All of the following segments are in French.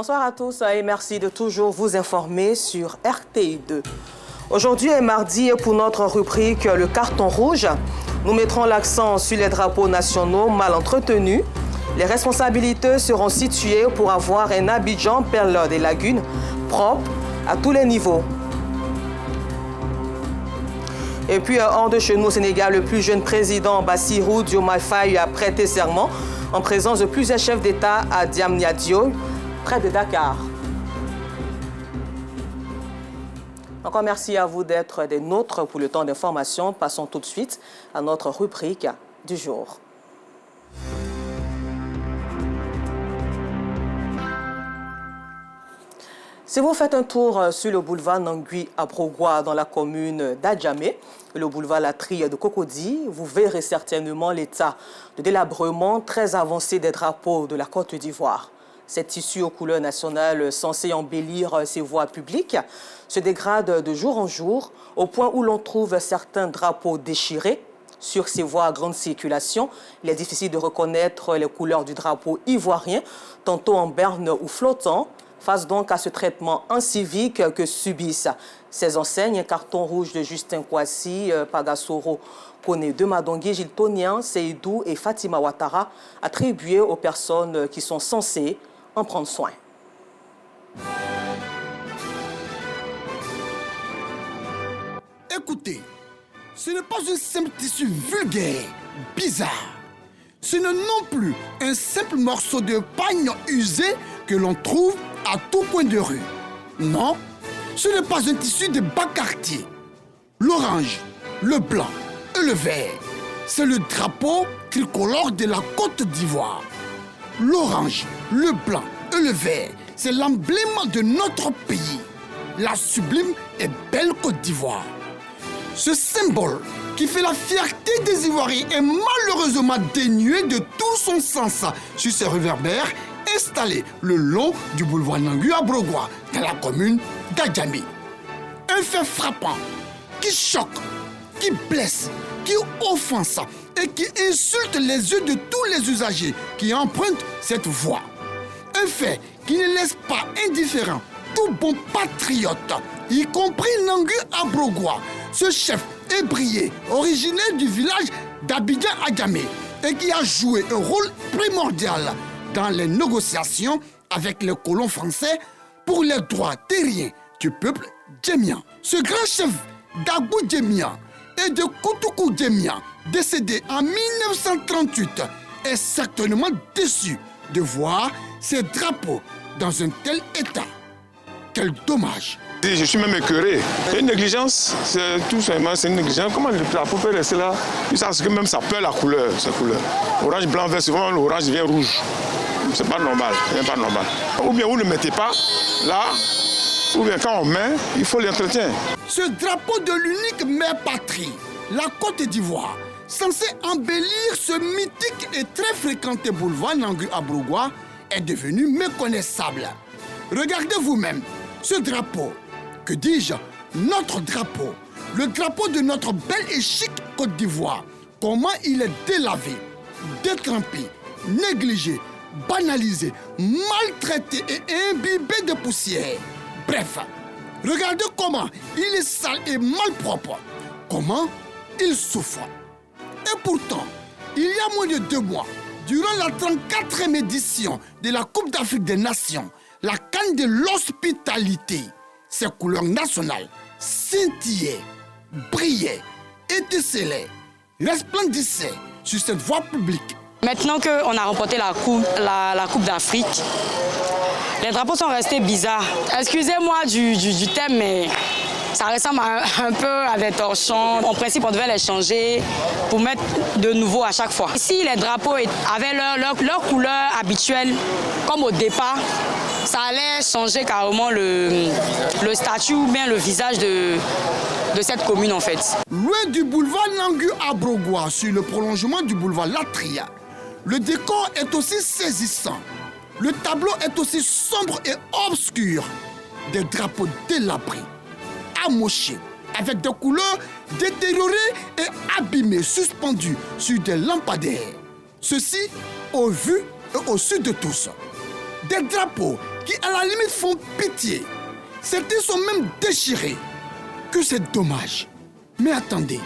Bonsoir à tous et merci de toujours vous informer sur RTI2. Aujourd'hui est mardi et pour notre rubrique Le carton rouge, nous mettrons l'accent sur les drapeaux nationaux mal entretenus. Les responsabilités seront situées pour avoir un Abidjan, Perle des Lagunes propre à tous les niveaux. Et puis, hors de chez nous, au Sénégal, le plus jeune président Bassirou Diomaye Faye a prêté serment en présence de plusieurs chefs d'État à Diamniadio, près de Dakar. Encore merci à vous d'être des nôtres pour le temps d'information. Passons tout de suite à notre rubrique du jour. Si vous faites un tour sur le boulevard Nangui à Brogua dans la commune d'Adjamé, le boulevard Latrie de Cocody, vous verrez certainement l'état de délabrement très avancé des drapeaux de la Côte d'Ivoire. Cette tissu aux couleurs nationales censé embellir ces voies publiques se dégrade de jour en jour au point où l'on trouve certains drapeaux déchirés. Sur ces voies à grande circulation, il est difficile de reconnaître les couleurs du drapeau ivoirien, tantôt en berne ou flottant. Face donc à ce traitement incivique que subissent ces enseignes, carton rouge de Justin Kouassi, Pagasoro, Kone de Madongui, Gilles Tonien, Seydou et Fatima Ouattara, attribués aux personnes qui sont censées en prendre soin. Écoutez, ce n'est pas un simple tissu vulgaire, bizarre. Ce n'est non plus un simple morceau de pagne usé que l'on trouve à tout coin de rue. Non, ce n'est pas un tissu de bas quartier. L'orange, le blanc et le vert, c'est le drapeau tricolore de la Côte d'Ivoire. L'orange, le blanc et le vert, c'est l'emblème de notre pays, la sublime et belle Côte d'Ivoire. Ce symbole qui fait la fierté des Ivoiriens est malheureusement dénué de tout son sens sur ces réverbères installés le long du boulevard Nangui à Brogua, dans la commune d'Adjamé. Un fait frappant qui choque, qui blesse, qui offense et qui insulte les yeux de tous les usagers qui empruntent cette voie. Un fait qui ne laisse pas indifférent tout bon patriote, y compris Nangui à Brogua, ce chef ébrié, originaire du village d'Abidjan Adjamé et qui a joué un rôle primordial dans les négociations avec les colons français pour les droits terriens du peuple djemien. Ce grand chef d'Abou Djemia et de Koutoukou Djemia, décédé en 1938, est certainement déçu de voir ces drapeaux dans un tel état. Quel dommage! Je suis même écœuré. C'est une négligence, c'est tout simplement c'est une négligence. Comment le drapeau peut rester là? Parce que même ça perd la couleur, cette couleur. Orange, blanc, vert, souvent l'orange devient rouge. C'est pas normal, c'est pas normal. Ou bien vous ne le mettez pas là, ou bien quand on met, il faut l'entretien. Ce drapeau de l'unique mère patrie, la Côte d'Ivoire, censé embellir ce mythique et très fréquenté boulevard Nangui à Brogua, est devenu méconnaissable. Regardez vous-même ce drapeau. Que dis-je? Notre drapeau, le drapeau de notre belle et chic Côte d'Ivoire, comment il est délavé, détrempé, négligé, banalisé, maltraité et imbibé de poussière. Bref, regardez comment il est sale et malpropre, comment il souffre. Et pourtant, il y a moins de 2 mois, durant la 34e édition de la Coupe d'Afrique des Nations, la canne de l'hospitalité, ses couleurs nationales scintillaient, brillaient, étincelaient, resplendissaient sur cette voie publique. Maintenant qu'on a remporté la Coupe d'Afrique, les drapeaux sont restés bizarres. Excusez-moi du thème, mais ça ressemble un peu à des torchons. En principe, on devait les changer pour mettre de nouveau à chaque fois. Si les drapeaux avaient leur couleur habituelle, comme au départ, ça allait changer carrément le statut ou bien le visage de cette commune en fait. Loin du boulevard Nangui à Brogua, sur le prolongement du boulevard Latria, le décor est aussi saisissant. Le tableau est aussi sombre et obscur. Des drapeaux délabrés, amochés, avec des couleurs détériorées et abîmées, suspendus sur des lampadaires. Ceci au vu et au su de tous. Des drapeaux qui à la limite font pitié. Certains sont même déchirés. Que c'est dommage. Mais attendez,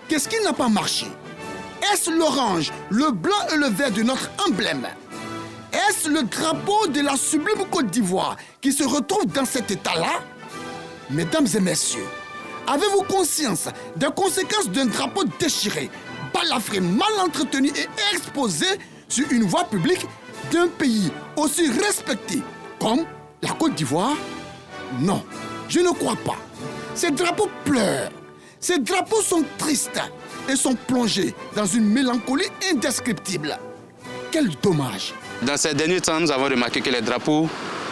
qu'est-ce qui n'a pas marché? Est-ce l'orange, le blanc et le vert de notre emblème? Est-ce le drapeau de la sublime Côte d'Ivoire qui se retrouve dans cet état-là? Mesdames et messieurs, avez-vous conscience des conséquences d'un drapeau déchiré, balafré, mal entretenu et exposé sur une voie publique d'un pays aussi respecté comme la Côte d'Ivoire? Non, je ne crois pas. Ces drapeaux pleurent. Ces drapeaux sont tristes et sont plongés dans une mélancolie indescriptible. Quel dommage! Dans ces derniers temps, nous avons remarqué que les drapeaux,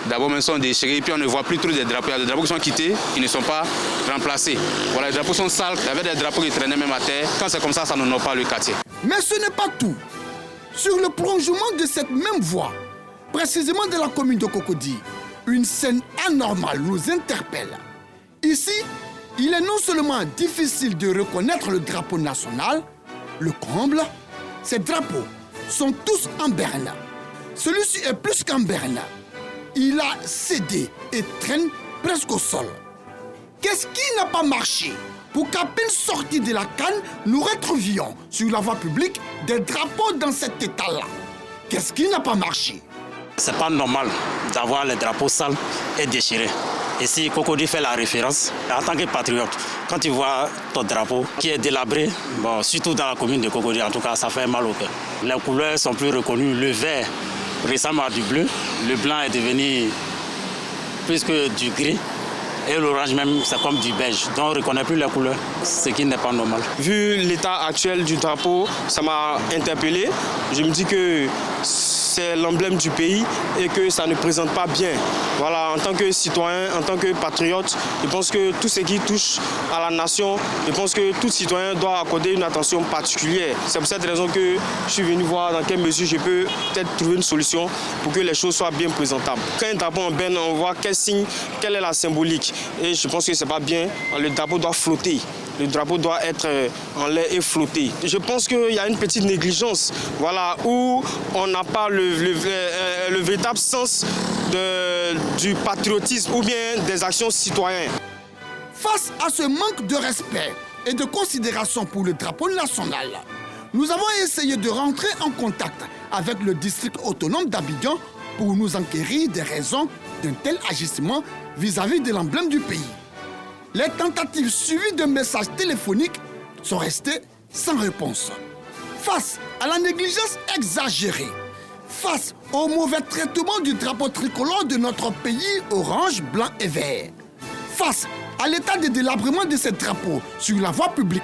d'abord, sont déchirés, puis on ne voit plus trop des drapeaux. Il y a des drapeaux qui sont quittés, qui ne sont pas remplacés. Voilà, les drapeaux sont sales. Il y avait des drapeaux qui traînaient même à terre. Quand c'est comme ça, ça n'honore pas le quartier. Mais ce n'est pas tout. Sur le prolongement de cette même voie, précisément de la commune de Cocody, une scène anormale nous interpelle. Ici, il est non seulement difficile de reconnaître le drapeau national, le comble, ces drapeaux sont tous en berne. Celui-ci est plus qu'en berne. Il a cédé et traîne presque au sol. Qu'est-ce qui n'a pas marché pour qu'à peine sortis de la canne, nous retrouvions sur la voie publique des drapeaux dans cet état-là? Qu'est-ce qui n'a pas marché? C'est pas normal d'avoir les drapeaux sales et déchirés. Et si Cocody fait la référence, en tant que patriote, quand tu vois ton drapeau qui est délabré, bon, surtout dans la commune de Cocody, en tout cas, ça fait mal au cœur. Les couleurs sont plus reconnues. Le vert ressemble à du bleu, le blanc est devenu plus que du gris. Et l'orange même, c'est comme du beige. Donc on ne reconnaît plus les couleurs, ce qui n'est pas normal. Vu l'état actuel du drapeau, ça m'a interpellé. Je me dis que c'est l'emblème du pays et que ça ne présente pas bien. Voilà, en tant que citoyen, en tant que patriote, je pense que tout ce qui touche à la nation, je pense que tout citoyen doit accorder une attention particulière. C'est pour cette raison que je suis venu voir dans quelle mesure je peux peut-être trouver une solution pour que les choses soient bien présentables. Quand un drapeau en berne, on voit quel signe, quelle est la symbolique. Et je pense que c'est pas bien. Le drapeau doit flotter. Le drapeau doit être en l'air et flotter. Je pense qu'il y a une petite négligence, voilà, où on n'a pas le véritable sens du patriotisme ou bien des actions citoyennes. Face à ce manque de respect et de considération pour le drapeau national, nous avons essayé de rentrer en contact avec le district autonome d'Abidjan pour nous enquérir des raisons d'un tel agissement vis-à-vis de l'emblème du pays. Les tentatives suivies de messages téléphoniques sont restées sans réponse. Face à la négligence exagérée, face au mauvais traitement du drapeau tricolore de notre pays orange, blanc et vert, face à l'état de délabrement de ces drapeaux sur la voie publique,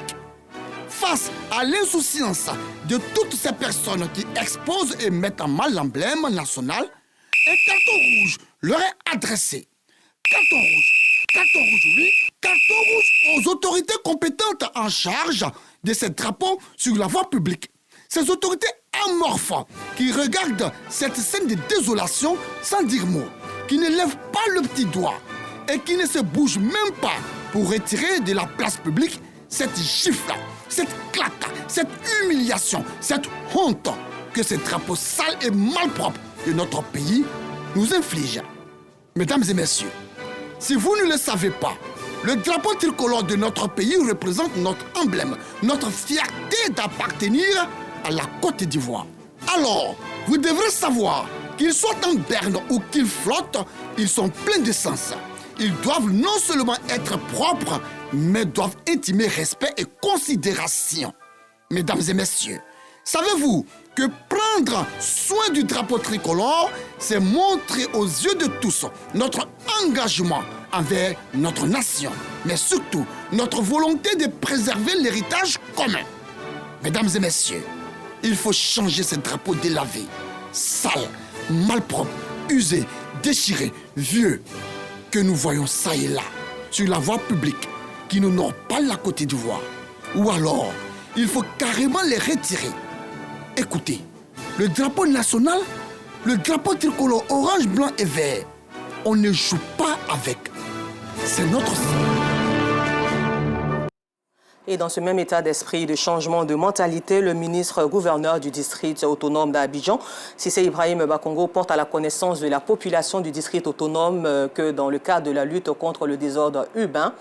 face à l'insouciance de toutes ces personnes qui exposent et mettent en mal l'emblème national, un carton rouge leur est adressé. Carton rouge, oui, carton rouge aux autorités compétentes en charge de ces drapeaux sur la voie publique. Ces autorités amorphes qui regardent cette scène de désolation sans dire mot, qui ne lèvent pas le petit doigt et qui ne se bougent même pas pour retirer de la place publique cette gifle, cette claque, cette humiliation, cette honte que ces drapeaux sales et malpropres de notre pays nous infligent. Mesdames et messieurs, si vous ne le savez pas, le drapeau tricolore de notre pays représente notre emblème, notre fierté d'appartenir à la Côte d'Ivoire. Alors, vous devrez savoir qu'ils soient en berne ou qu'ils flottent, ils sont pleins d'essence. Ils doivent non seulement être propres, mais doivent intimer respect et considération. Mesdames et messieurs, savez-vous que prendre soin du drapeau tricolore, c'est montrer aux yeux de tous notre engagement envers notre nation, mais surtout notre volonté de préserver l'héritage commun. Mesdames et messieurs, il faut changer ce drapeau délavé, sale, malpropre, usé, déchiré, vieux, que nous voyons ça et là, sur la voie publique, qui n'honorent pas la Côte d'Ivoire. Ou alors, il faut carrément les retirer. Écoutez, le drapeau national, le drapeau tricolore orange, blanc et vert, on ne joue pas avec. C'est notre sang. Et dans ce même état d'esprit de changement de mentalité, le ministre-gouverneur du district autonome d'Abidjan, Cissé Ibrahim Bakongo, porte à la connaissance de la population du district autonome que dans le cadre de la lutte contre le désordre urbain,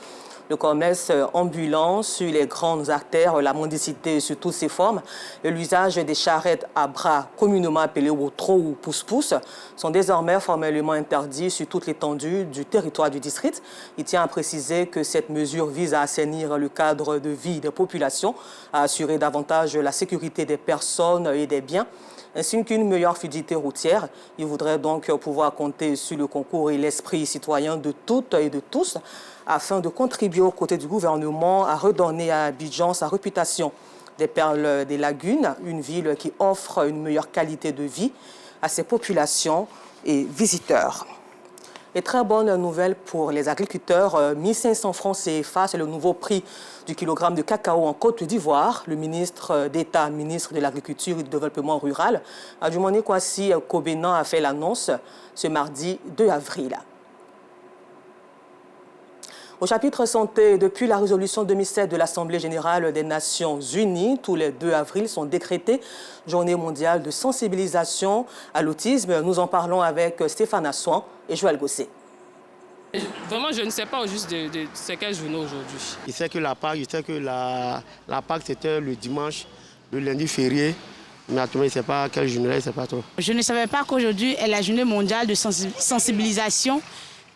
le commerce ambulant sur les grandes artères, la mendicité sous toutes ses formes et l'usage des charrettes à bras, communément appelées wotro ou pousse-pousse, sont désormais formellement interdits sur toute l'étendue du territoire du district. Il tient à préciser que cette mesure vise à assainir le cadre de vie des populations, à assurer davantage la sécurité des personnes et des biens, ainsi qu'une meilleure fluidité routière. Il voudrait donc pouvoir compter sur le concours et l'esprit citoyen de toutes et de tous afin de contribuer aux côtés du gouvernement à redonner à Abidjan sa réputation des perles des lagunes, une ville qui offre une meilleure qualité de vie à ses populations et visiteurs. Et très bonne nouvelle pour les agriculteurs, 1500 francs CFA, c'est le nouveau prix du kilogramme de cacao en Côte d'Ivoire. Le ministre d'État, ministre de l'Agriculture et du Développement rural, Adjumani Kwasi Kobenan, a fait l'annonce ce mardi 2 avril. Au chapitre santé, depuis la résolution 2007 de l'Assemblée générale des Nations unies, tous les 2 avril sont décrétés Journée mondiale de sensibilisation à l'autisme. Nous en parlons avec Stéphane Assouan et Joël Gossé. Vraiment, je ne sais pas au juste de c'est quelle journée aujourd'hui. Je sais que la Pâque, c'était le dimanche, le lundi férié. Mais je ne sais pas quelle journée, je ne sais pas trop. Je ne savais pas qu'aujourd'hui est la journée mondiale de sensibilisation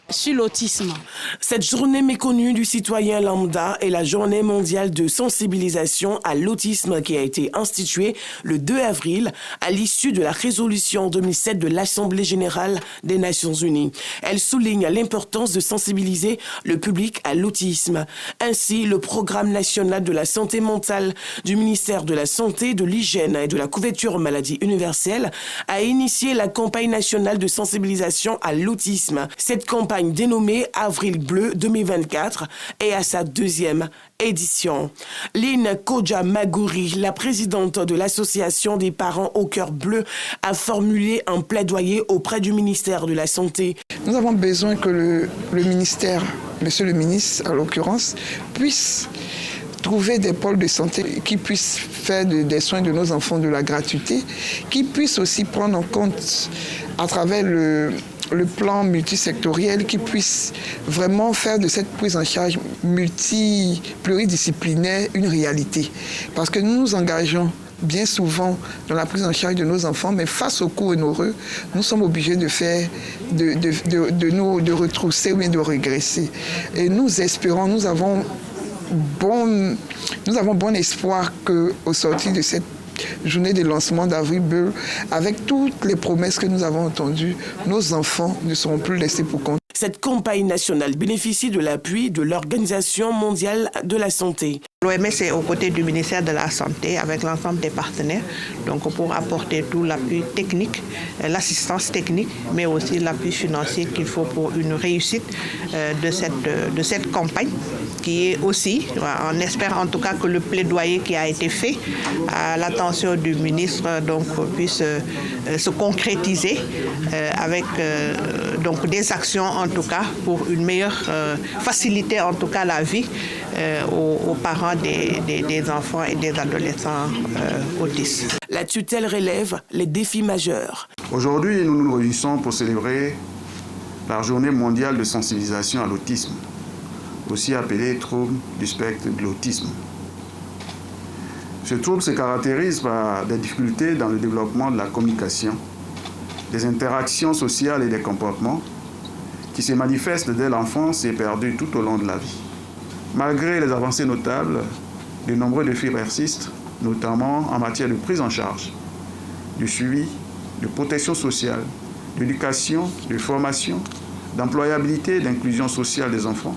sur l'autisme. Cette journée méconnue du citoyen lambda est la journée mondiale de sensibilisation à l'autisme qui a été instituée le 2 avril à l'issue de la résolution 2007 de l'Assemblée générale des Nations unies. Elle souligne l'importance de sensibiliser le public à l'autisme. Ainsi, le programme national de la santé mentale du ministère de la Santé, de l'Hygiène et de la couverture maladie universelle a initié la campagne nationale de sensibilisation à l'autisme. Cette campagne dénommée Avril Bleu 2024 est à sa 2e édition. Lynn Kodja Magouri, la présidente de l'association des parents au cœur bleu, a formulé un plaidoyer auprès du ministère de la Santé. Nous avons besoin que le ministère, monsieur le ministre en l'occurrence, puisse trouver des pôles de santé qui puissent faire des soins de nos enfants de la gratuité, qui puissent aussi prendre en compte à travers le plan multisectoriel, qui puisse vraiment faire de cette prise en charge pluridisciplinaire une réalité. Parce que nous nous engageons bien souvent dans la prise en charge de nos enfants, mais face aux coups onéreux, nous sommes obligés de retrousser ou bien de régresser. Et nous espérons, nous avons bon espoir qu'au sortir de cette journée de lancement d'Avril Bleu, avec toutes les promesses que nous avons entendues, nos enfants ne seront plus laissés pour compte. Cette campagne nationale bénéficie de l'appui de l'Organisation mondiale de la santé. L'OMS est aux côtés du ministère de la Santé avec l'ensemble des partenaires, donc pour apporter tout l'appui technique, l'assistance technique, mais aussi l'appui financier qu'il faut pour une réussite de cette campagne, qui est aussi, on espère en tout cas que le plaidoyer qui a été fait à l'attention du ministre donc, puisse se concrétiser avec donc, des actions en tout cas pour une meilleure faciliter en tout cas la vie aux parents des enfants et des adolescents autistes. La tutelle relève les défis majeurs. Aujourd'hui, nous nous réunissons pour célébrer la journée mondiale de sensibilisation à l'autisme, aussi appelée trouble du spectre de l'autisme. Ce trouble se caractérise par des difficultés dans le développement de la communication, des interactions sociales et des comportements qui se manifestent dès l'enfance et perdurent tout au long de la vie. Malgré les avancées notables, de nombreux défis persistent, notamment en matière de prise en charge, de suivi, de protection sociale, d'éducation, de formation, d'employabilité et d'inclusion sociale des enfants,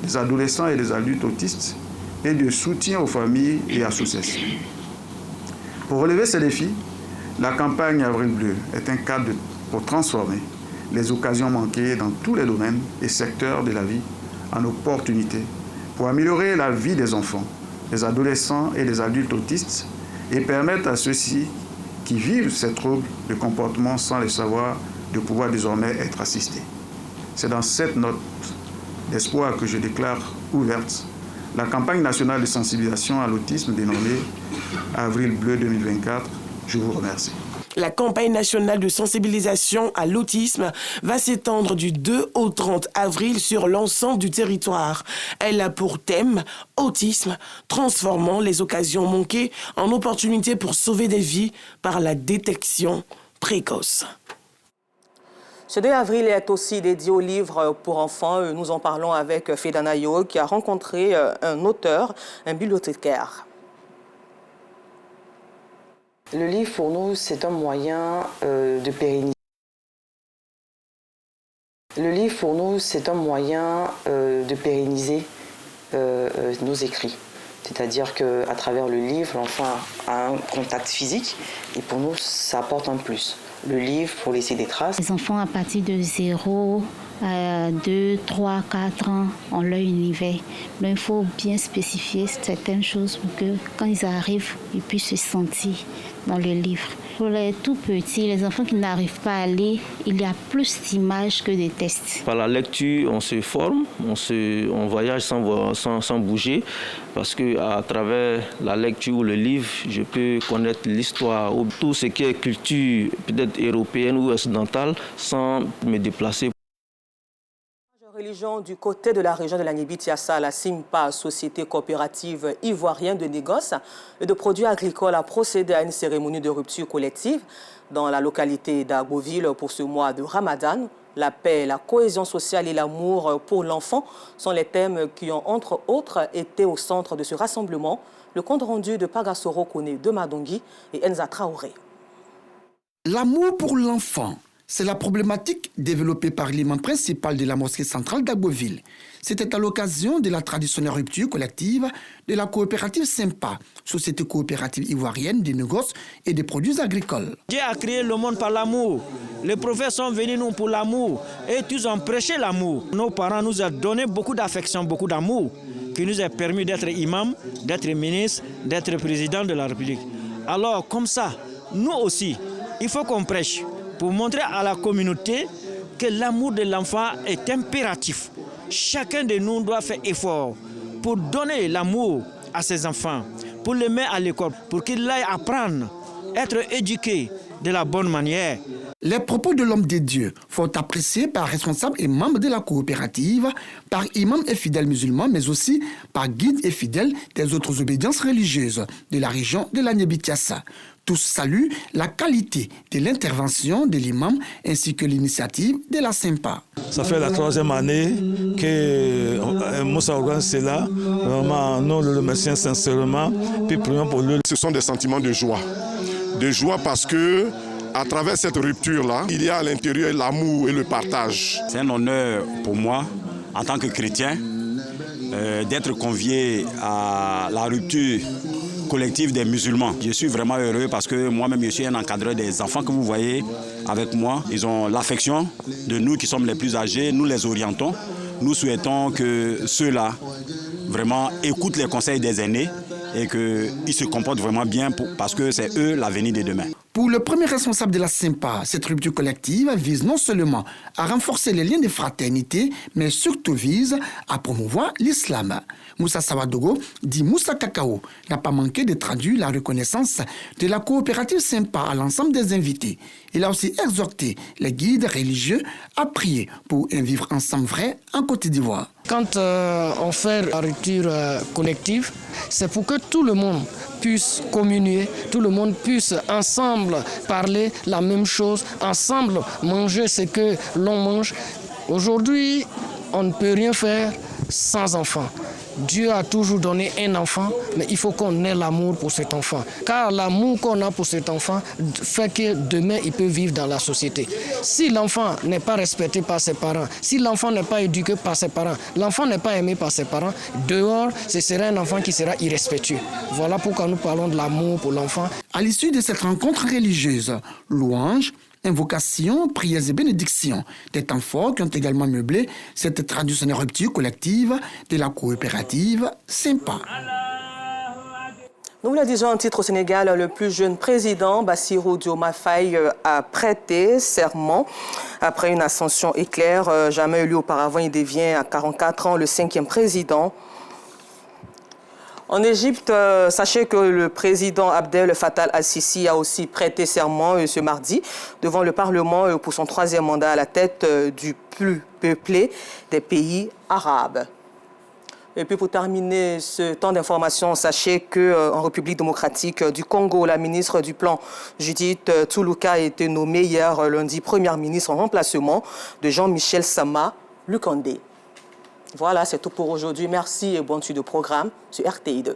des adolescents et des adultes autistes, et de soutien aux familles et associations. Pour relever ces défis, la campagne Avril Bleu est un cadre pour transformer les occasions manquées dans tous les domaines et secteurs de la vie en opportunités pour améliorer la vie des enfants, des adolescents et des adultes autistes et permettre à ceux-ci qui vivent ces troubles de comportement sans le savoir de pouvoir désormais être assistés. C'est dans cette note d'espoir que je déclare ouverte la campagne nationale de sensibilisation à l'autisme dénommée Avril Bleu 2024. Je vous remercie. La campagne nationale de sensibilisation à l'autisme va s'étendre du 2 au 30 avril sur l'ensemble du territoire. Elle a pour thème « Autisme, transformant les occasions manquées en opportunités pour sauver des vies par la détection précoce ». Ce 2 avril est aussi dédié aux livres pour enfants. Nous en parlons avec Fedana Yo, qui a rencontré un auteur, un bibliothécaire. Le livre, pour nous, c'est un moyen de pérenniser. Le livre, pour nous, c'est un moyen de pérenniser nos écrits. C'est-à-dire qu'à travers le livre, l'enfant a un contact physique et pour nous, ça apporte un plus. Le livre, pour laisser des traces. Les enfants, à partir de 0 à 2, 3, 4 ans, ont leur univers. Donc, il faut bien spécifier certaines choses pour que, quand ils arrivent, ils puissent se sentir dans le livre. Pour les tout petits, les enfants qui n'arrivent pas à lire, il y a plus d'images que de textes. Par la lecture, on se forme, on voyage sans bouger, parce qu'à travers la lecture ou le livre, je peux connaître l'histoire ou tout ce qui est culture, peut-être européenne ou occidentale, sans me déplacer. Religion du côté de la région de la Niébitiassa, la SIMPA, Société coopérative ivoirienne de négoce et de produits agricoles, a procédé à une cérémonie de rupture collective dans la localité d'Agboville pour ce mois de Ramadan. La paix, la cohésion sociale et l'amour pour l'enfant sont les thèmes qui ont, entre autres, été au centre de ce rassemblement. Le compte rendu de Pagasoro Kone de Madongui et Enza Traoré. L'amour pour l'enfant. C'est la problématique développée par l'imam principal de la mosquée centrale d'Agboville. C'était à l'occasion de la traditionnelle rupture collective de la coopérative SIMPA, Société coopérative ivoirienne des négoces et des produits agricoles. Dieu a créé le monde par l'amour. Les prophètes sont venus nous pour l'amour et tous ont prêché l'amour. Nos parents nous ont donné beaucoup d'affection, beaucoup d'amour, qui nous a permis d'être imam, d'être ministre, d'être président de la République. Alors comme ça, nous aussi, il faut qu'on prêche pour montrer à la communauté que l'amour de l'enfant est impératif. Chacun de nous doit faire effort pour donner l'amour à ses enfants, pour les mettre à l'école, pour qu'ils aillent apprendre, être éduqués de la bonne manière. Les propos de l'homme de Dieu font apprécier par responsables et membres de la coopérative, par imams et fidèles musulmans, mais aussi par guides et fidèles des autres obédiences religieuses de la région de la Niébitiassa. Tous saluent la qualité de l'intervention de l'imam ainsi que l'initiative de la SIMPA. Ça fait la 3e année que Moussa organise cela. Vraiment, nous le remercions sincèrement. Puis prions pour lui. Ce sont des sentiments de joie. De joie parce que à travers cette rupture-là, il y a à l'intérieur l'amour et le partage. C'est un honneur pour moi, en tant que chrétien, d'être convié à la rupture collective des musulmans. Je suis vraiment heureux parce que moi-même, je suis un encadreur des enfants que vous voyez avec moi. Ils ont l'affection de nous qui sommes les plus âgés, nous les orientons. Nous souhaitons que ceux-là vraiment écoutent les conseils des aînés et qu'ils se comportent vraiment bien parce que c'est eux l'avenir de demain. Pour le premier responsable de la SIMPA, cette rupture collective vise non seulement à renforcer les liens de fraternité, mais surtout vise à promouvoir l'islam. Moussa Sawadogo, dit Moussa Kakao, n'a pas manqué de traduire la reconnaissance de la coopérative SIMPA à l'ensemble des invités. Il a aussi exhorté les guides religieux à prier pour un vivre ensemble vrai en Côte d'Ivoire. Quand on fait la rupture collective, c'est pour que tout le monde puisse communier, tout le monde puisse ensemble parler la même chose, ensemble manger ce que l'on mange. Aujourd'hui, on ne peut rien faire sans enfant. Dieu a toujours donné un enfant, mais il faut qu'on ait l'amour pour cet enfant. Car l'amour qu'on a pour cet enfant fait que demain, il peut vivre dans la société. Si l'enfant n'est pas respecté par ses parents, si l'enfant n'est pas éduqué par ses parents, l'enfant n'est pas aimé par ses parents, dehors, ce sera un enfant qui sera irrespectueux. Voilà pourquoi nous parlons de l'amour pour l'enfant. À l'issue de cette rencontre religieuse, louanges, invocations, prières et bénédictions, des temps forts qui ont également meublé cette traditionnelle rupture collective de la coopérative SIMPA. Nous le disons en titre au Sénégal, le plus jeune président, Bassirou Diomaye Faye, a prêté serment après une ascension éclair. Jamais élu auparavant, il devient à 44 ans le 5e président En Égypte, sachez que le président Abdel Fattah al-Sisi a aussi prêté serment ce mardi devant le Parlement pour son 3e mandat à la tête du plus peuplé des pays arabes. Et puis pour terminer ce temps d'information, sachez qu'en République démocratique du Congo, la ministre du Plan, Judith Tuluka, a été nommée hier lundi première ministre en remplacement de Jean-Michel Sama Lukande. Voilà, c'est tout pour aujourd'hui. Merci et bonne suite de programme sur RTI2.